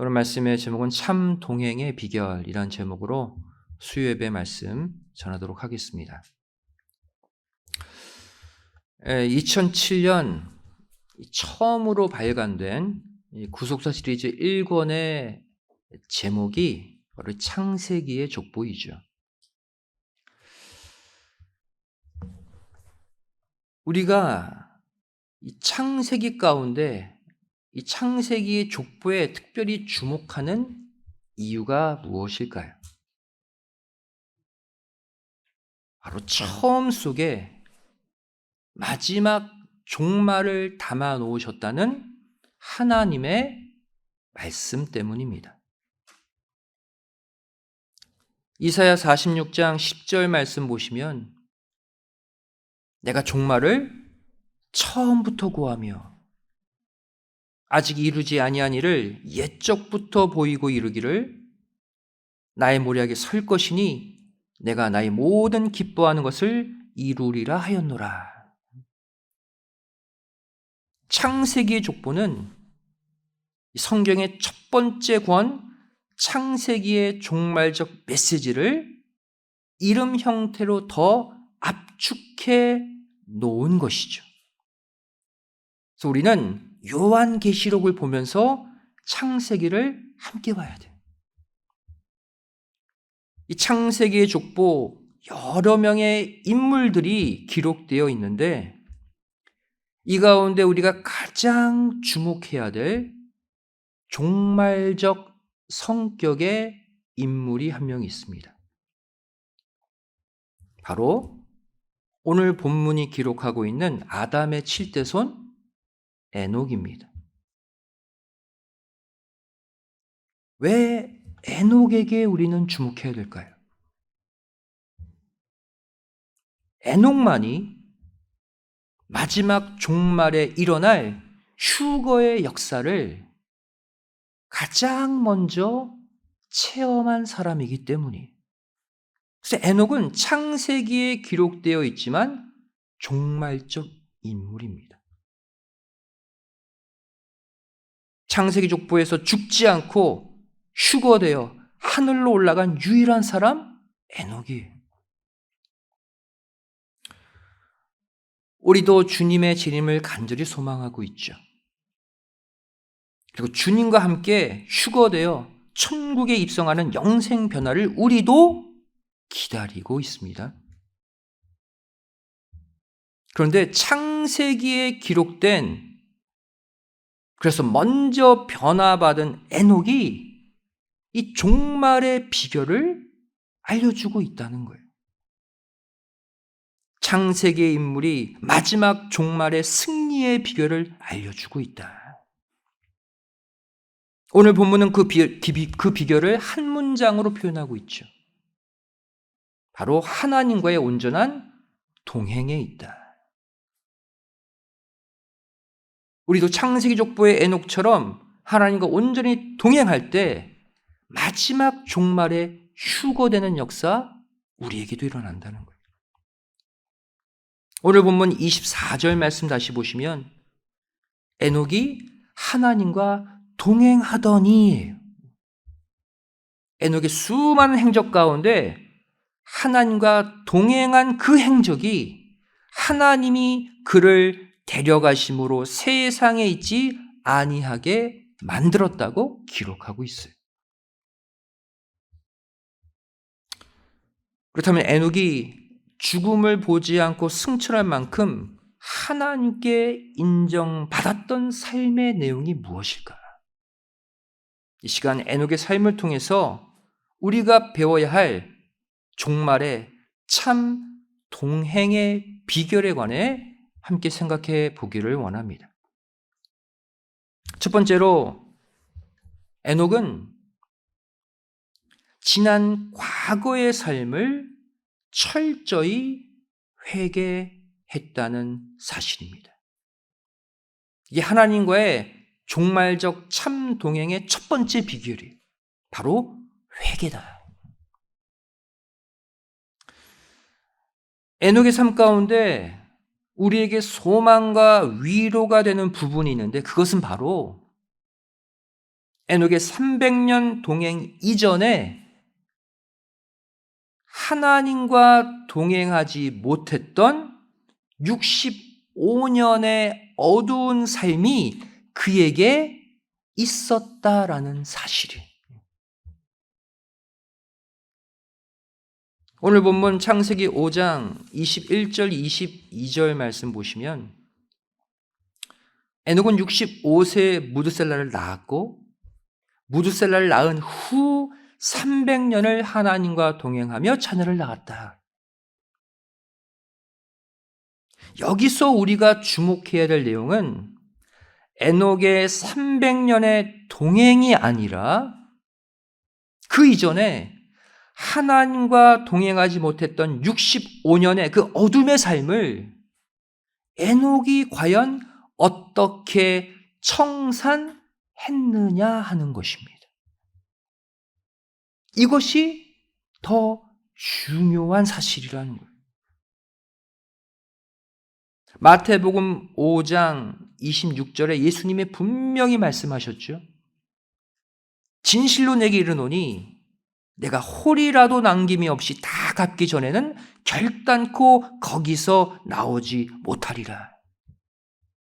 오늘 말씀의 제목은 참 동행의 비결이란 제목으로 수요예배 말씀 전하도록 하겠습니다. 2007년 처음으로 발간된 구속사 시리즈 1권의 제목이 바로 창세기의 족보이죠. 우리가 이 창세기 가운데 이 창세기의 족보에 특별히 주목하는 이유가 무엇일까요? 바로 처음 속에 마지막 종말을 담아 놓으셨다는 하나님의 말씀 때문입니다. 이사야 46장 10절 말씀 보시면 내가 종말을 처음부터 고하며 아직 이루지 아니한 일을 옛적부터 보이고 이루기를 나의 모략에 설 것이니 내가 나의 모든 기뻐하는 것을 이루리라 하였노라. 창세기의 족보는 성경의 첫 번째 권 창세기의 종말적 메시지를 이름 형태로 더 압축해 놓은 것이죠. 그래서 우리는 요한계시록을 보면서 창세기를 함께 봐야 돼요. 이 창세기의 족보 여러 명의 인물들이 기록되어 있는데 이 가운데 우리가 가장 주목해야 될 종말적 성격의 인물이 한 명 있습니다. 바로 오늘 본문이 기록하고 있는 아담의 7대손 에녹입니다. 왜 에녹에게 우리는 주목해야 될까요? 에녹만이 마지막 종말에 일어날 휴거의 역사를 가장 먼저 체험한 사람이기 때문이에요. 그래서 에녹은 창세기에 기록되어 있지만 종말적 인물입니다. 창세기 족보에서 죽지 않고 휴거되어 하늘로 올라간 유일한 사람 에녹이에요. 우리도 주님의 재림을 간절히 소망하고 있죠. 그리고 주님과 함께 휴거되어 천국에 입성하는 영생 변화를 우리도 기다리고 있습니다. 그런데 창세기에 기록된 그래서 먼저 변화받은 에녹이 이 종말의 비결을 알려주고 있다는 거예요. 창세기의 인물이 마지막 종말의 승리의 비결을 알려주고 있다. 오늘 본문은 그 비결을 한 문장으로 표현하고 있죠. 바로 하나님과의 온전한 동행에 있다. 우리도 창세기 족보의 에녹처럼 하나님과 온전히 동행할 때 마지막 종말에 휴거되는 역사 우리에게도 일어난다는 거예요. 오늘 본문 24절 말씀 다시 보시면 에녹이 하나님과 동행하더니 에녹의 수많은 행적 가운데 하나님과 동행한 그 행적이 하나님이 그를 데려가심으로 세상에 있지 아니하게 만들었다고 기록하고 있어요. 그렇다면 에녹이 죽음을 보지 않고 승천할 만큼 하나님께 인정받았던 삶의 내용이 무엇일까? 이 시간 에녹의 삶을 통해서 우리가 배워야 할 종말의 참 동행의 비결에 관해 함께 생각해 보기를 원합니다. 첫 번째로 에녹은 지난 과거의 삶을 철저히 회개했다는 사실입니다. 이게 하나님과의 종말적 참 동행의 첫 번째 비결이에요. 바로 회개다. 에녹의 삶 가운데 우리에게 소망과 위로가 되는 부분이 있는데 그것은 바로 에녹의 300년 동행 이전에 하나님과 동행하지 못했던 65년의 어두운 삶이 그에게 있었다라는 사실이. 오늘 본문 창세기 5장 21절 22절 말씀 보시면 에녹은 65세에 무드셀라를 낳았고 무드셀라를 낳은 후 300년을 하나님과 동행하며 자녀를 낳았다. 여기서 우리가 주목해야 될 내용은 에녹의 300년의 동행이 아니라 그 이전에 하나님과 동행하지 못했던 65년의 그 어둠의 삶을 에녹이 과연 어떻게 청산했느냐 하는 것입니다. 이것이 더 중요한 사실이라는 거예요. 마태복음 5장 26절에 예수님이 분명히 말씀하셨죠. 진실로 내게 이르노니 내가 홀이라도 남김이 없이 다 갚기 전에는 결단코 거기서 나오지 못하리라.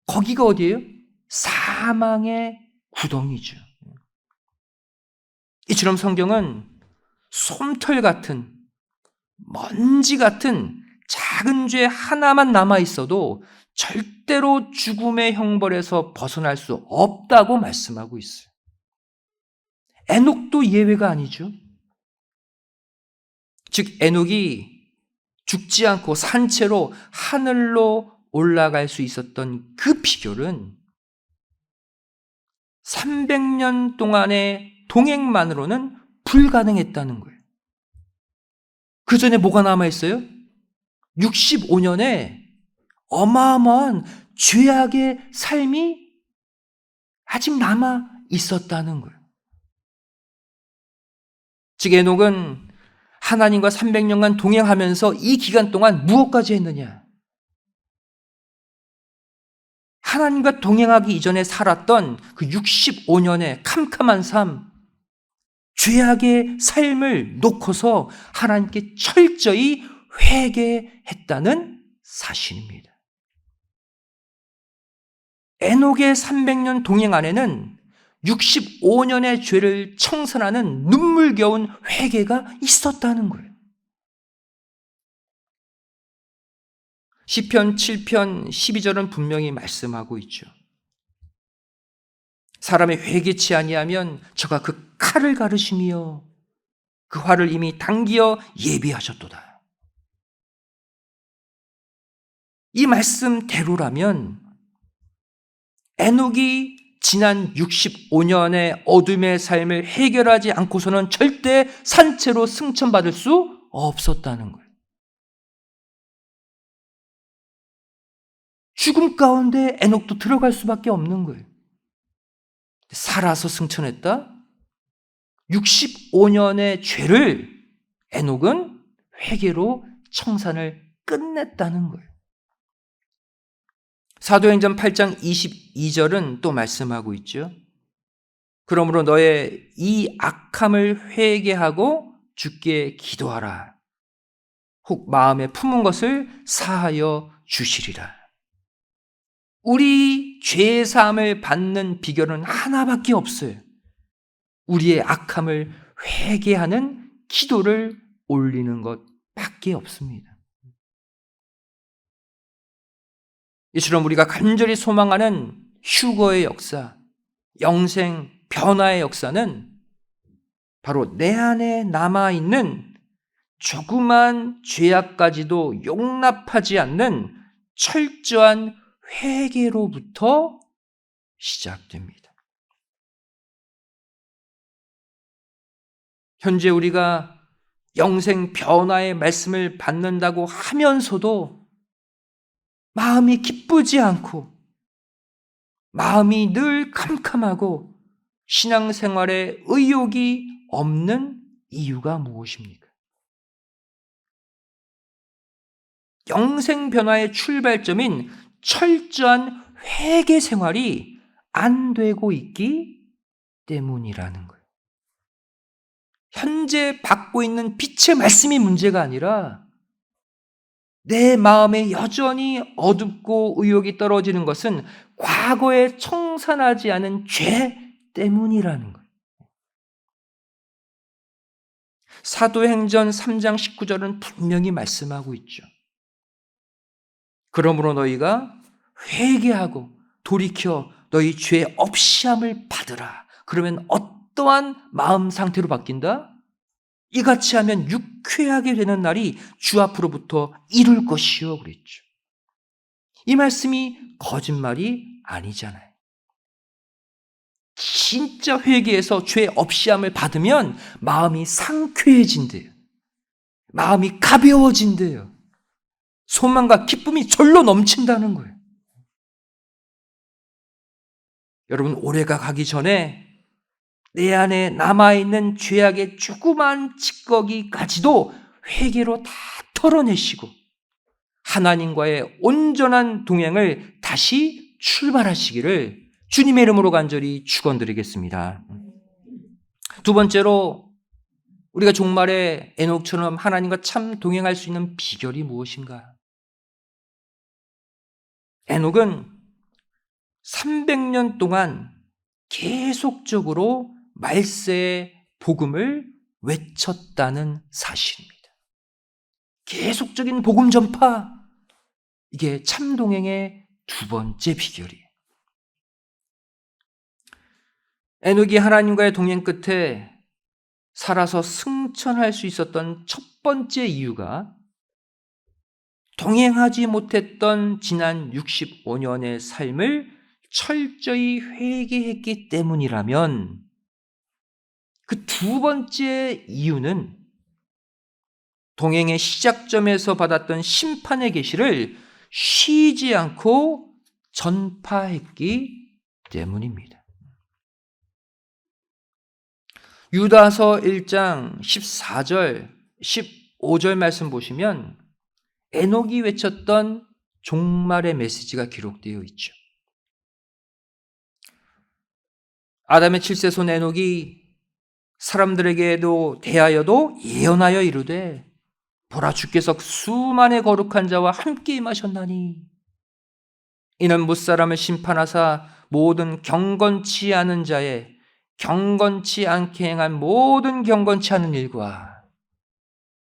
거기가 어디예요? 사망의 구덩이죠. 이처럼 성경은 솜털 같은, 먼지 같은 작은 죄 하나만 남아 있어도 절대로 죽음의 형벌에서 벗어날 수 없다고 말씀하고 있어요. 에녹도 예외가 아니죠. 즉 에녹이 죽지 않고 산채로 하늘로 올라갈 수 있었던 그 비결은 300년 동안의 동행만으로는 불가능했다는 거예요. 그 전에 뭐가 남아있어요? 65년에 어마어마한 죄악의 삶이 아직 남아 있었다는 거예요. 즉 에녹은 하나님과 300년간 동행하면서 이 기간 동안 무엇까지 했느냐? 하나님과 동행하기 이전에 살았던 그 65년의 캄캄한 삶, 죄악의 삶을 놓고서 하나님께 철저히 회개했다는 사실입니다. 에녹의 300년 동행 안에는 65년의 죄를 청산하는 눈물겨운 회개가 있었다는 거예요. 시편 7편 12절은 분명히 말씀하고 있죠. 사람이 회개치 아니하면 저가 그 칼을 가르시며 그 활을 이미 당기어 예비하셨도다. 이 말씀대로라면 에녹이 지난 65년의 어둠의 삶을 해결하지 않고서는 절대 산채로 승천받을 수 없었다는 거예요. 죽음 가운데 에녹도 들어갈 수밖에 없는 거예요. 살아서 승천했다? 65년의 죄를 에녹은 회개로 청산을 끝냈다는 거예요. 사도행전 8장 22절은 또 말씀하고 있죠. 그러므로 너의 이 악함을 회개하고 주께 기도하라. 혹 마음에 품은 것을 사하여 주시리라. 우리 죄 사함을 받는 비결은 하나밖에 없어요. 우리의 악함을 회개하는 기도를 올리는 것밖에 없습니다. 이처럼 우리가 간절히 소망하는 휴거의 역사, 영생 변화의 역사는 바로 내 안에 남아있는 조그만 죄악까지도 용납하지 않는 철저한 회개로부터 시작됩니다. 현재 우리가 영생 변화의 말씀을 받는다고 하면서도 마음이 기쁘지 않고 마음이 늘 캄캄하고 신앙생활에 의욕이 없는 이유가 무엇입니까? 영생 변화의 출발점인 철저한 회개 생활이 안 되고 있기 때문이라는 거예요. 현재 받고 있는 빛의 말씀이 문제가 아니라 내 마음에 여전히 어둡고 의욕이 떨어지는 것은 과거에 청산하지 않은 죄 때문이라는 거예요. 사도행전 3장 19절은 분명히 말씀하고 있죠. 그러므로 너희가 회개하고 돌이켜 너희 죄 없이함을 받으라. 그러면 어떠한 마음 상태로 바뀐다? 이같이 하면 유쾌하게 되는 날이 주 앞으로부터 이룰 것이요 그랬죠. 이 말씀이 거짓말이 아니잖아요. 진짜 회개해서 죄 없이함을 받으면 마음이 상쾌해진대요. 마음이 가벼워진대요. 소망과 기쁨이 절로 넘친다는 거예요. 여러분, 올해가 가기 전에 내 안에 남아있는 죄악의 조그만 찌꺼기까지도 회개로 다 털어내시고 하나님과의 온전한 동행을 다시 출발하시기를 주님의 이름으로 간절히 축원드리겠습니다. 두 번째로 우리가 종말에 에녹처럼 하나님과 참 동행할 수 있는 비결이 무엇인가? 에녹은 300년 동안 계속적으로 말세의 복음을 외쳤다는 사실입니다. 계속적인 복음 전파, 이게 참동행의 두 번째 비결이에요. 에녹이 하나님과의 동행 끝에 살아서 승천할 수 있었던 첫 번째 이유가 동행하지 못했던 지난 65년의 삶을 철저히 회개했기 때문이라면 그 두 번째 이유는 동행의 시작점에서 받았던 심판의 계시를 쉬지 않고 전파했기 때문입니다. 유다서 1장 14절, 15절 말씀 보시면 에녹이 외쳤던 종말의 메시지가 기록되어 있죠. 아담의 7세손 에녹이 사람들에게도 대하여도 예언하여 이르되 보라 주께서 수만의 거룩한 자와 함께 임하셨나니 이는 무사람을 심판하사 모든 경건치 않은 자의 경건치 않게 행한 모든 경건치 않은 일과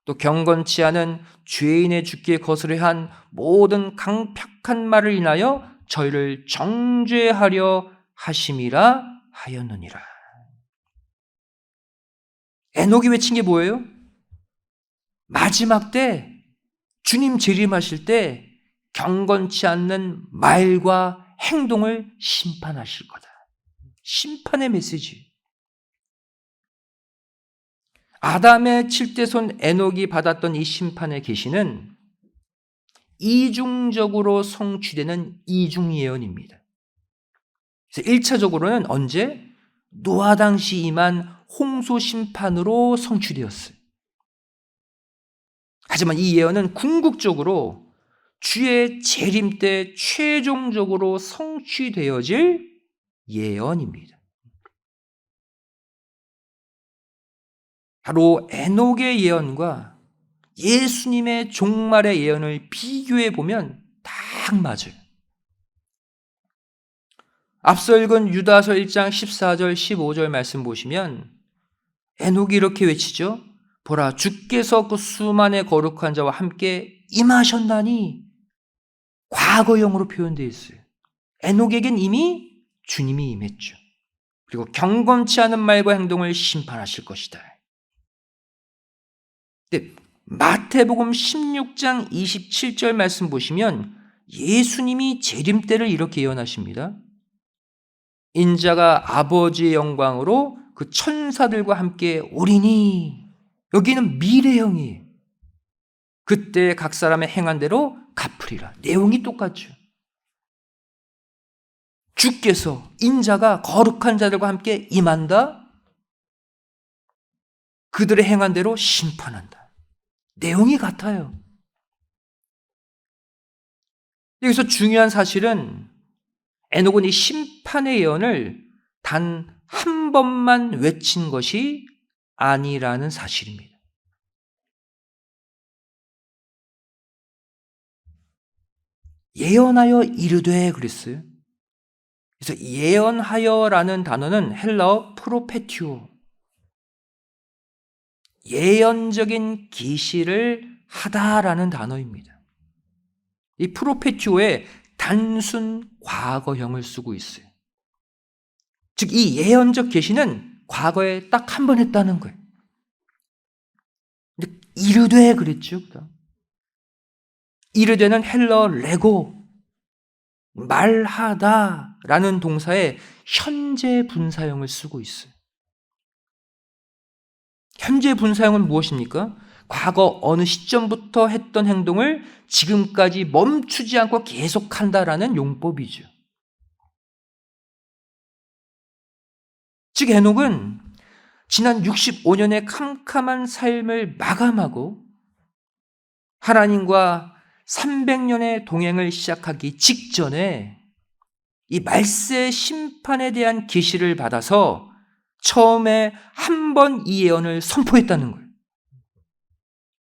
또 경건치 않은 죄인의 죽기에 거스르한 모든 강팍한 말을 인하여 저희를 정죄하려 하심이라 하였느니라. 에녹이 외친 게 뭐예요? 마지막 때 주님 재림하실 때 경건치 않는 말과 행동을 심판하실 거다. 심판의 메시지. 아담의 7대손 에녹이 받았던 이 심판의 계시는 이중적으로 성취되는 이중 예언입니다. 그래서 1차적으로는 언제? 노아 당시 임한 홍수 심판으로 성취되었어요. 하지만 이 예언은 궁극적으로 주의 재림 때 최종적으로 성취되어질 예언입니다. 바로 에녹의 예언과 예수님의 종말의 예언을 비교해 보면 딱 맞아요. 앞서 읽은 유다서 1장 14절 15절 말씀 보시면 에녹이 이렇게 외치죠. 보라 주께서 그 수만의 거룩한 자와 함께 임하셨나니 과거형으로 표현되어 있어요. 에녹에겐 이미 주님이 임했죠. 그리고 경건치 않은 말과 행동을 심판하실 것이다. 근데 마태복음 16장 27절 말씀 보시면 예수님이 재림 때를 이렇게 예언하십니다. 인자가 아버지의 영광으로 그 천사들과 함께 오리니, 여기는 미래형이에요. 그때 각 사람의 행한 대로 갚으리라. 내용이 똑같죠. 주께서, 인자가 거룩한 자들과 함께 임한다. 그들의 행한 대로 심판한다. 내용이 같아요. 여기서 중요한 사실은 에녹은 이 심판의 예언을 단 한 번만 외친 것이 아니라는 사실입니다. 예언하여 이르되 그랬어요. 그래서 예언하여라는 단어는 헬라어 프로페티오, 예언적인 계시를 하다라는 단어입니다. 이 프로페티오에 단순 과거형을 쓰고 있어요. 즉 이 예언적 계시는 과거에 딱 한 번 했다는 거예요. 근데 이르되 그랬죠. 이르되는 헬라어 레고, 말하다라는 동사에 현재 분사형을 쓰고 있어요. 현재 분사형은 무엇입니까? 과거 어느 시점부터 했던 행동을 지금까지 멈추지 않고 계속한다라는 용법이죠. 즉 에녹은 지난 65년의 캄캄한 삶을 마감하고 하나님과 300년의 동행을 시작하기 직전에 이 말세 심판에 대한 계시를 받아서 처음에 한 번 이 예언을 선포했다는 거예요.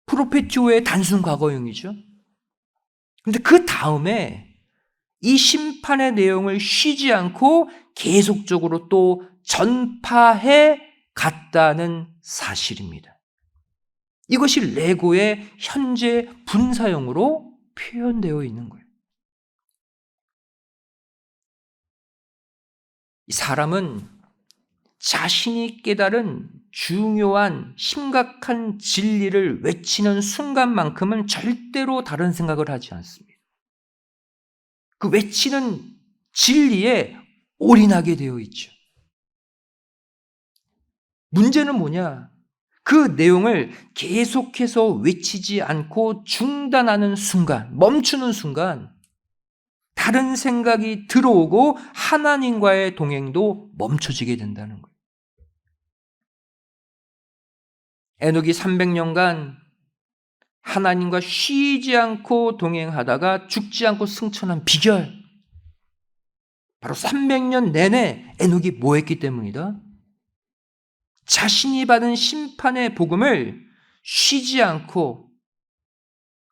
프로페티오의 단순 과거형이죠. 그런데 그 다음에 이 심판의 내용을 쉬지 않고 계속적으로 또 전파해 갔다는 사실입니다. 이것이 레고의 현재 분사형으로 표현되어 있는 거예요. 이 사람은 자신이 깨달은 중요한 심각한 진리를 외치는 순간만큼은 절대로 다른 생각을 하지 않습니다. 그 외치는 진리에 올인하게 되어 있죠. 문제는 뭐냐? 그 내용을 계속해서 외치지 않고 중단하는 순간, 멈추는 순간 다른 생각이 들어오고 하나님과의 동행도 멈춰지게 된다는 거예요. 에녹이 300년간 하나님과 쉬지 않고 동행하다가 죽지 않고 승천한 비결, 바로 300년 내내 에녹이 뭐 했기 때문이다? 자신이 받은 심판의 복음을 쉬지 않고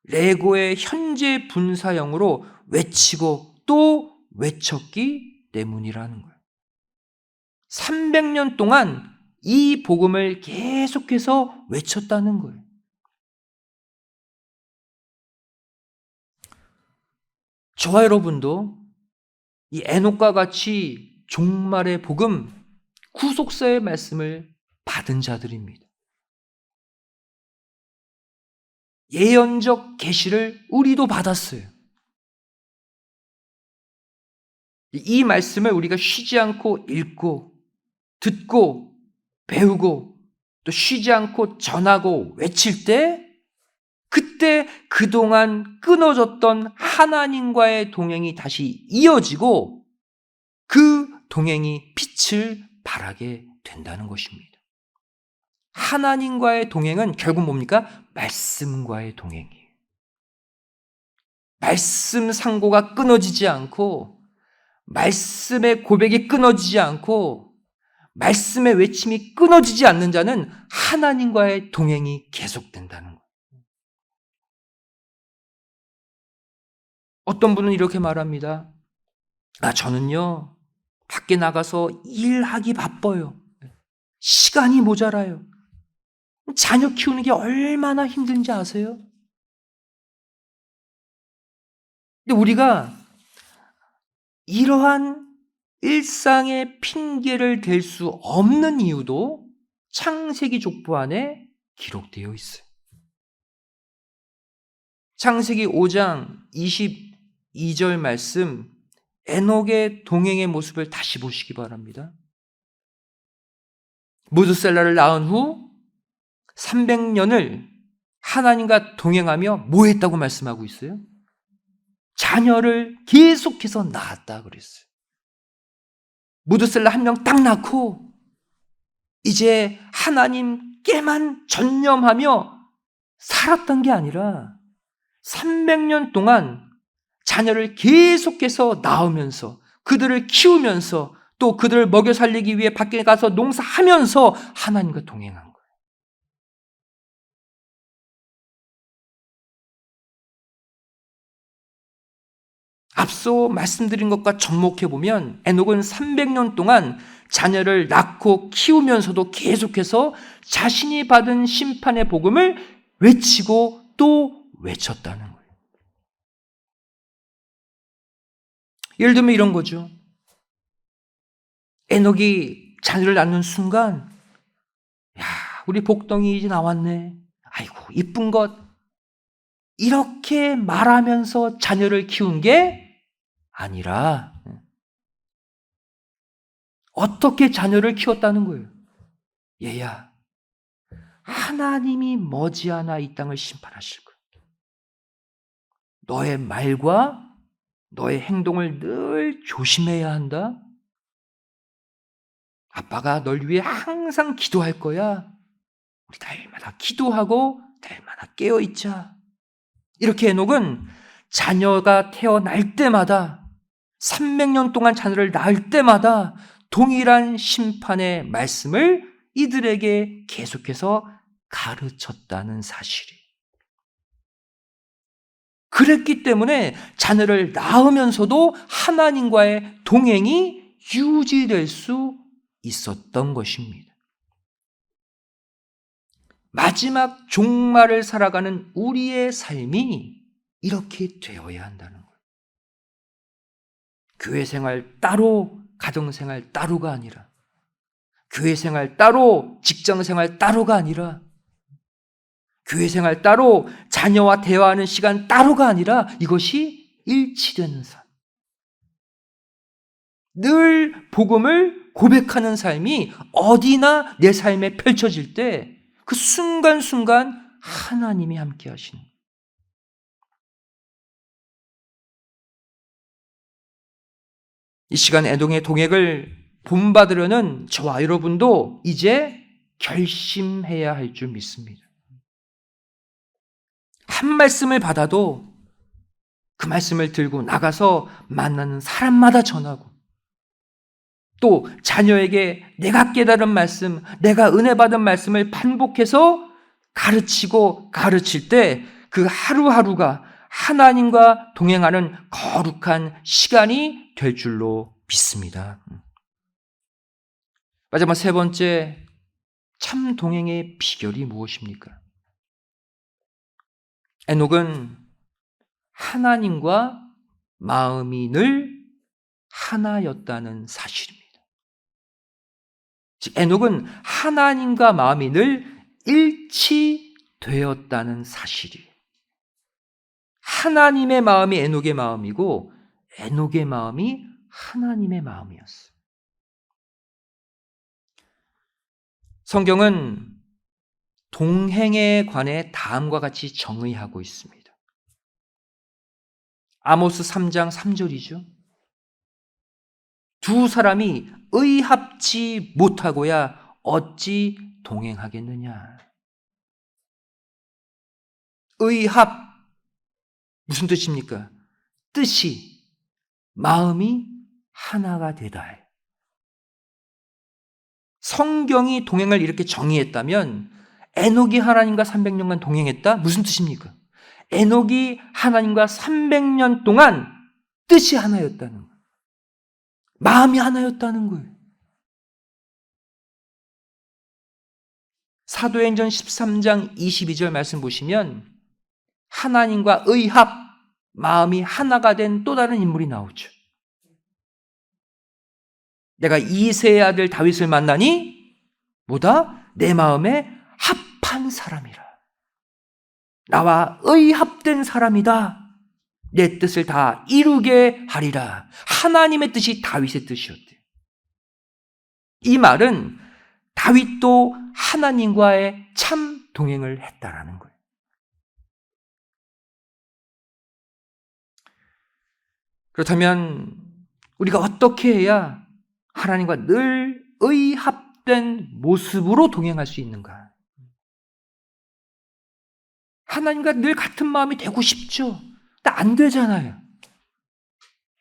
레고의 현재 분사형으로 외치고 또 외쳤기 때문이라는 거예요. 300년 동안 이 복음을 계속해서 외쳤다는 거예요. 저와 여러분도 이 에녹과 같이 종말의 복음, 구속사의 말씀을 받은 자들입니다. 예언적 계시를 우리도 받았어요. 이 말씀을 우리가 쉬지 않고 읽고 듣고 배우고 또 쉬지 않고 전하고 외칠 때 그때 그동안 끊어졌던 하나님과의 동행이 다시 이어지고 그 동행이 빛을 발하게 된다는 것입니다. 하나님과의 동행은 결국 뭡니까? 말씀과의 동행이에요. 말씀 상고가 끊어지지 않고 말씀의 고백이 끊어지지 않고 말씀의 외침이 끊어지지 않는 자는 하나님과의 동행이 계속된다는 거예요. 어떤 분은 이렇게 말합니다. 저는요 밖에 나가서 일하기 바빠요. 시간이 모자라요. 자녀 키우는 게 얼마나 힘든지 아세요? 근데 우리가 이러한 일상의 핑계를 댈 수 없는 이유도 창세기 족보 안에 기록되어 있어요. 창세기 5장 22절 말씀, 에녹의 동행의 모습을 다시 보시기 바랍니다. 무드셀라를 낳은 후 300년을 하나님과 동행하며 뭐 했다고 말씀하고 있어요? 자녀를 계속해서 낳았다 그랬어요. 무드셀라 한 명 딱 낳고 이제 하나님께만 전념하며 살았던 게 아니라 300년 동안 자녀를 계속해서 낳으면서 그들을 키우면서 또 그들을 먹여 살리기 위해 밖에 가서 농사하면서 하나님과 동행한 거예요. 앞서 말씀드린 것과 접목해 보면 에녹은 300년 동안 자녀를 낳고 키우면서도 계속해서 자신이 받은 심판의 복음을 외치고 또 외쳤다는 거예요. 예를 들면 이런 거죠. 에녹이 자녀를 낳는 순간, 야, 우리 복덩이 이제 나왔네. 아이고, 이쁜 것. 이렇게 말하면서 자녀를 키운 게 아니라 어떻게 자녀를 키웠다는 거예요. 얘야, 하나님이 머지않아 이 땅을 심판하실 거야. 너의 말과 너의 행동을 늘 조심해야 한다. 아빠가 널 위해 항상 기도할 거야. 우리 날마다 기도하고 날마다 깨어있자. 이렇게 에녹은 자녀가 태어날 때마다 300년 동안 자녀를 낳을 때마다 동일한 심판의 말씀을 이들에게 계속해서 가르쳤다는 사실이. 그랬기 때문에 자녀를 낳으면서도 하나님과의 동행이 유지될 수 있었던 것입니다. 마지막 종말을 살아가는 우리의 삶이 이렇게 되어야 한다는 거예요. 교회 생활 따로, 가정 생활 따로가 아니라, 교회 생활 따로, 직장 생활 따로가 아니라, 교회 생활 따로, 자녀와 대화하는 시간 따로가 아니라 이것이 일치되는 삶. 늘 복음을 고백하는 삶이 어디나 내 삶에 펼쳐질 때 그 순간순간 하나님이 함께 하시는 거예요. 이 시간 에녹의 동행을 본받으려는 저와 여러분도 이제 결심해야 할 줄 믿습니다. 한 말씀을 받아도 그 말씀을 들고 나가서 만나는 사람마다 전하고, 또 자녀에게 내가 깨달은 말씀, 내가 은혜 받은 말씀을 반복해서 가르치고 가르칠 때 그 하루하루가 하나님과 동행하는 거룩한 시간이 될 줄로 믿습니다. 마지막 세 번째, 참 동행의 비결이 무엇입니까? 에녹은 하나님과 마음이 늘 하나였다는 사실입니다. 즉, 에녹은 하나님과 마음이 늘 일치되었다는 사실이에요. 하나님의 마음이 에녹의 마음이고 에녹의 마음이 하나님의 마음이었어요. 성경은 동행에 관해 다음과 같이 정의하고 있습니다. 아모스 3장 3절이죠. 두 사람이 의합지 못하고야 어찌 동행하겠느냐. 의합, 무슨 뜻입니까? 뜻이, 마음이 하나가 되다. 성경이 동행을 이렇게 정의했다면 에녹이 하나님과 300년간 동행했다? 무슨 뜻입니까? 에녹이 하나님과 300년 동안 뜻이 하나였다는 거예요. 마음이 하나였다는 거예요. 사도행전 13장 22절 말씀 보시면 하나님과 의합, 마음이 하나가 된 또 다른 인물이 나오죠. 내가 이새의 아들 다윗을 만나니 뭐다? 내 마음에 합한 사람이라. 나와 의합된 사람이다. 내 뜻을 다 이루게 하리라. 하나님의 뜻이 다윗의 뜻이었대요. 이 말은 다윗도 하나님과의 참 동행을 했다라는 거예요. 그렇다면 우리가 어떻게 해야 하나님과 늘 의합된 모습으로 동행할 수 있는가? 하나님과 늘 같은 마음이 되고 싶죠. 근데 안 되잖아요.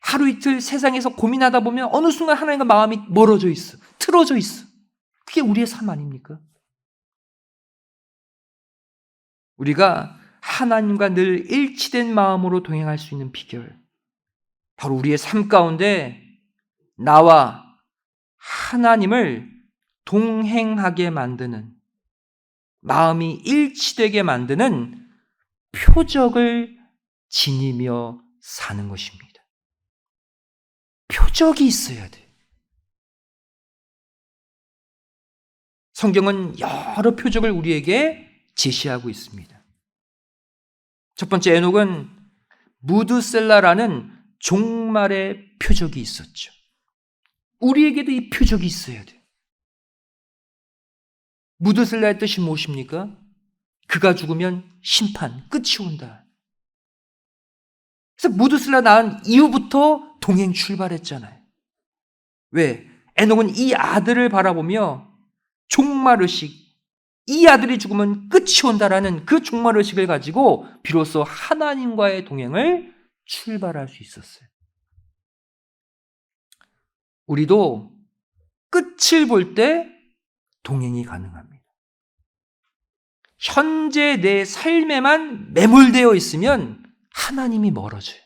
하루 이틀 세상에서 고민하다 보면 어느 순간 하나님과 마음이 멀어져 있어. 틀어져 있어. 그게 우리의 삶 아닙니까? 우리가 하나님과 늘 일치된 마음으로 동행할 수 있는 비결, 바로 우리의 삶 가운데 나와 하나님을 동행하게 만드는, 마음이 일치되게 만드는 표적을 지니며 사는 것입니다. 표적이 있어야 돼. 성경은 여러 표적을 우리에게 제시하고 있습니다. 첫 번째, 에녹은 무드셀라라는 종말의 표적이 있었죠. 우리에게도 이 표적이 있어야 돼. 무드셀라의 뜻이 무엇입니까? 그가 죽으면 심판, 끝이 온다. 그래서 무드셀라 낳은 이후부터 동행 출발했잖아요. 왜? 에녹은 이 아들을 바라보며 종말의식, 이 아들이 죽으면 끝이 온다라는 그 종말의식을 가지고 비로소 하나님과의 동행을 출발할 수 있었어요. 우리도 끝을 볼 때 동행이 가능합니다. 현재 내 삶에만 매몰되어 있으면 하나님이 멀어져요.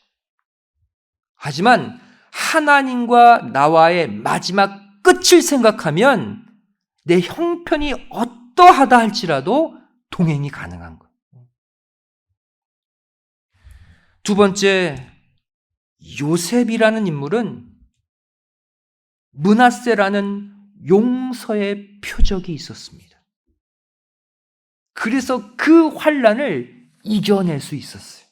하지만 하나님과 나와의 마지막 끝을 생각하면 내 형편이 어떠하다 할지라도 동행이 가능한 거예요. 두 번째, 요셉이라는 인물은 므낫세라는 용서의 표적이 있었습니다. 그래서 그 환난을 이겨낼 수 있었어요.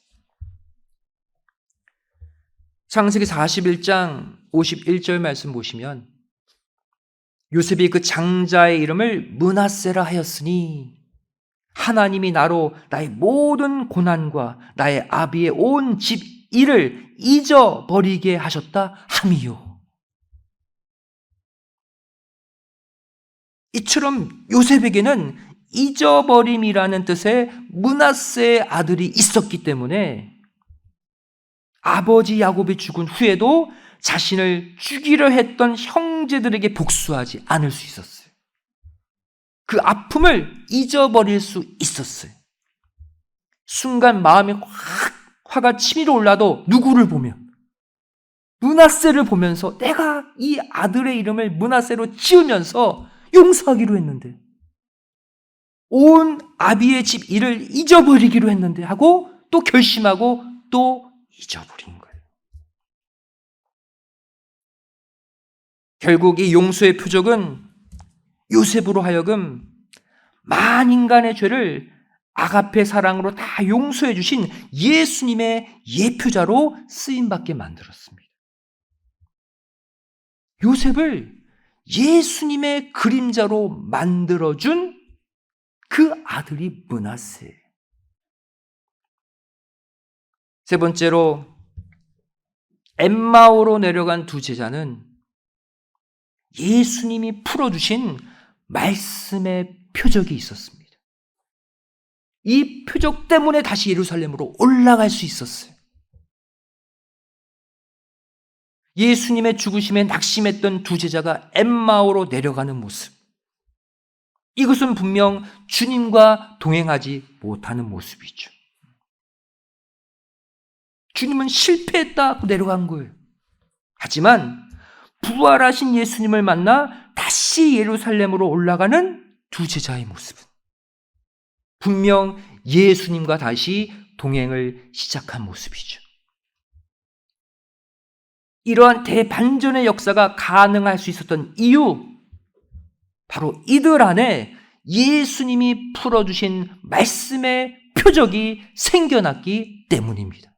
창세기 41장 51절 말씀 보시면 요셉이 그 장자의 이름을 므낫세라 하였으니 하나님이 나로 나의 모든 고난과 나의 아비의 온 집 일을 잊어버리게 하셨다 함이요. 이처럼 요셉에게는 잊어버림이라는 뜻의 므낫세의 아들이 있었기 때문에 아버지 야곱이 죽은 후에도 자신을 죽이려 했던 형제들에게 복수하지 않을 수 있었어요. 그 아픔을 잊어버릴 수 있었어요. 순간 마음에 화가 치밀어 올라도 누구를 보면, 므낫세를 보면서 내가 이 아들의 이름을 므낫세로 지으면서 용서하기로 했는데, 온 아비의 집 일을 잊어버리기로 했는데 하고 또 결심하고 또 잊어버린 거예요. 결국 이 용서의 표적은 요셉으로 하여금 만인간의 죄를 아가페 사랑으로 다 용서해 주신 예수님의 예표자로 쓰임받게 만들었습니다. 요셉을 예수님의 그림자로 만들어준 그 아들이 므낫세. 세 번째로, 엠마오로 내려간 두 제자는 예수님이 풀어주신 말씀의 표적이 있었습니다. 이 표적 때문에 다시 예루살렘으로 올라갈 수 있었어요. 예수님의 죽으심에 낙심했던 두 제자가 엠마오로 내려가는 모습. 이것은 분명 주님과 동행하지 못하는 모습이죠. 주님은 실패했다고 내려간 거예요. 하지만 부활하신 예수님을 만나 다시 예루살렘으로 올라가는 두 제자의 모습은 분명 예수님과 다시 동행을 시작한 모습이죠. 이러한 대반전의 역사가 가능할 수 있었던 이유, 바로 이들 안에 예수님이 풀어주신 말씀의 표적이 생겨났기 때문입니다.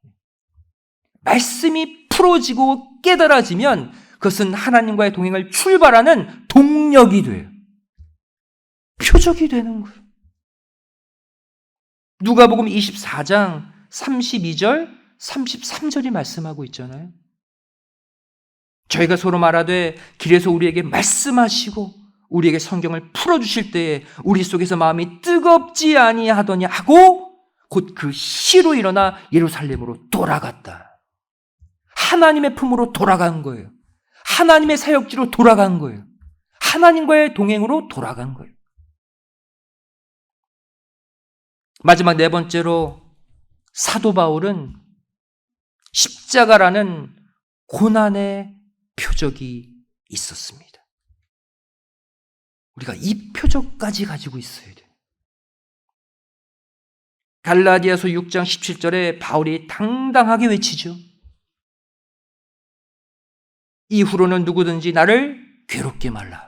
말씀이 풀어지고 깨달아지면 그것은 하나님과의 동행을 출발하는 동력이 돼요. 표적이 되는 거예요. 누가복음 24장 32절, 33절이 말씀하고 있잖아요. 저희가 서로 말하되 길에서 우리에게 말씀하시고 우리에게 성경을 풀어주실 때에 우리 속에서 마음이 뜨겁지 아니하더냐 하고 곧 그 시로 일어나 예루살렘으로 돌아갔다. 하나님의 품으로 돌아간 거예요. 하나님의 사역지로 돌아간 거예요. 하나님과의 동행으로 돌아간 거예요. 마지막 네 번째로 사도 바울은 십자가라는 고난의 표적이 있었습니다. 우리가 이 표적까지 가지고 있어야 돼요. 갈라디아서 6장 17절에 바울이 당당하게 외치죠. 이후로는 누구든지 나를 괴롭게 말라.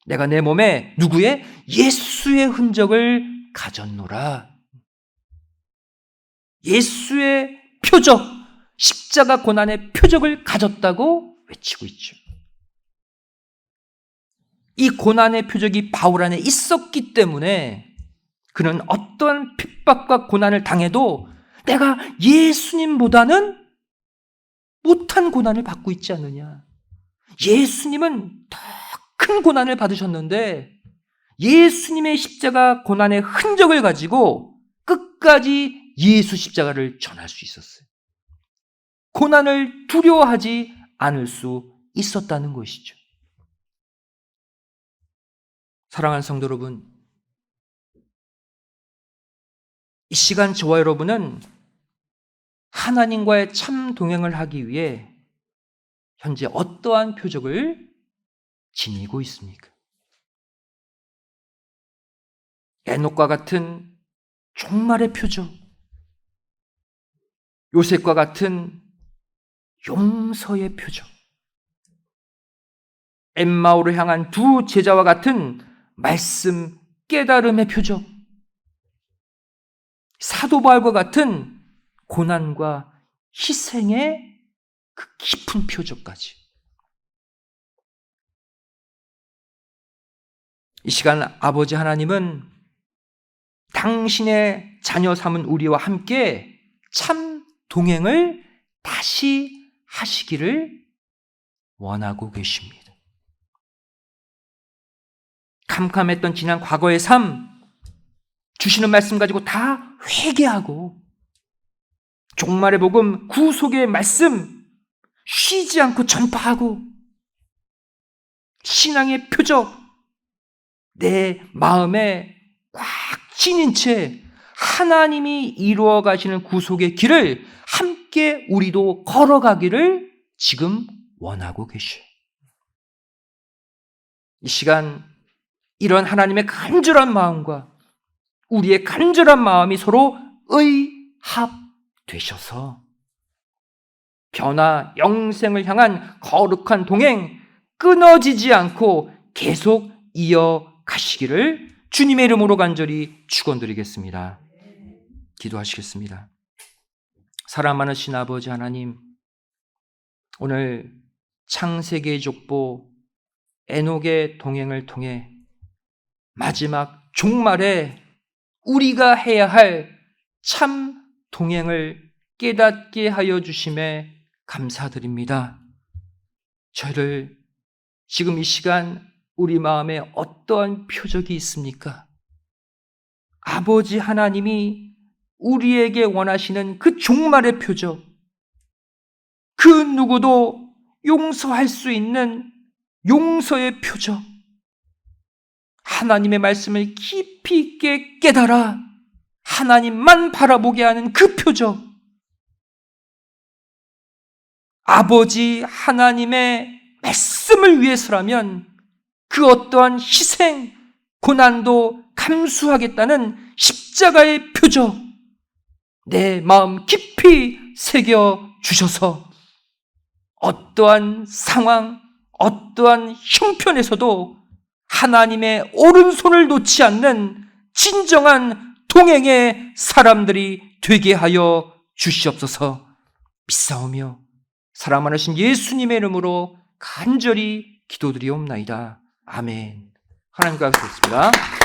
내가 내 몸에 누구의? 예수의 흔적을 가졌노라. 예수의 표적, 십자가 고난의 표적을 가졌다고 외치고 있죠. 이 고난의 표적이 바울 안에 있었기 때문에 그는 어떤 핍박과 고난을 당해도 내가 예수님보다는 못한 고난을 받고 있지 않느냐. 예수님은 더 큰 고난을 받으셨는데 예수님의 십자가 고난의 흔적을 가지고 끝까지 예수 십자가를 전할 수 있었어요. 고난을 두려워하지 않을 수 있었다는 것이죠. 사랑하는 성도 여러분, 이 시간 저와 여러분은 하나님과의 참 동행을 하기 위해 현재 어떠한 표적을 지니고 있습니까? 에녹과 같은 종말의 표적, 요셉과 같은 용서의 표적, 엠마오를 향한 두 제자와 같은 말씀 깨달음의 표적, 사도 바울과 같은 고난과 희생의 그 깊은 표적까지. 이 시간 아버지 하나님은 당신의 자녀 삼은 우리와 함께 참 동행을 다시 하시기를 원하고 계십니다. 캄캄했던 지난 과거의 삶, 주시는 말씀 가지고 다 회개하고 종말의 복음, 구속의 말씀 쉬지 않고 전파하고 신앙의 표적 내 마음에 꽉 찐인 채 하나님이 이루어 가시는 구속의 길을 함께 우리도 걸어가기를 지금 원하고 계셔요. 이 시간 이런 하나님의 간절한 마음과 우리의 간절한 마음이 서로 의합되셔서 변화 영생을 향한 거룩한 동행 끊어지지 않고 계속 이어가시기를 주님의 이름으로 간절히 축원드리겠습니다. 기도하시겠습니다. 사랑 많으신 아버지 하나님, 오늘 창세기의 족보 에녹의 동행을 통해 마지막 종말에 우리가 해야 할 참 동행을 깨닫게 하여 주심에 감사드립니다. 저를 지금 이 시간 우리 마음에 어떠한 표적이 있습니까? 아버지 하나님이 우리에게 원하시는 그 종말의 표적, 그 누구도 용서할 수 있는 용서의 표적, 하나님의 말씀을 깊이 있게 깨달아 하나님만 바라보게 하는 그 표적, 아버지 하나님의 말씀을 위해서라면 그 어떠한 희생, 고난도 감수하겠다는 십자가의 표적, 내 마음 깊이 새겨 주셔서 어떠한 상황, 어떠한 형편에서도 하나님의 오른손을 놓지 않는 진정한 동행의 사람들이 되게 하여 주시옵소서. 믿사오며 사랑 많으신 예수님의 이름으로 간절히 기도드리옵나이다. 아멘. 하나님과 함께 있습니다.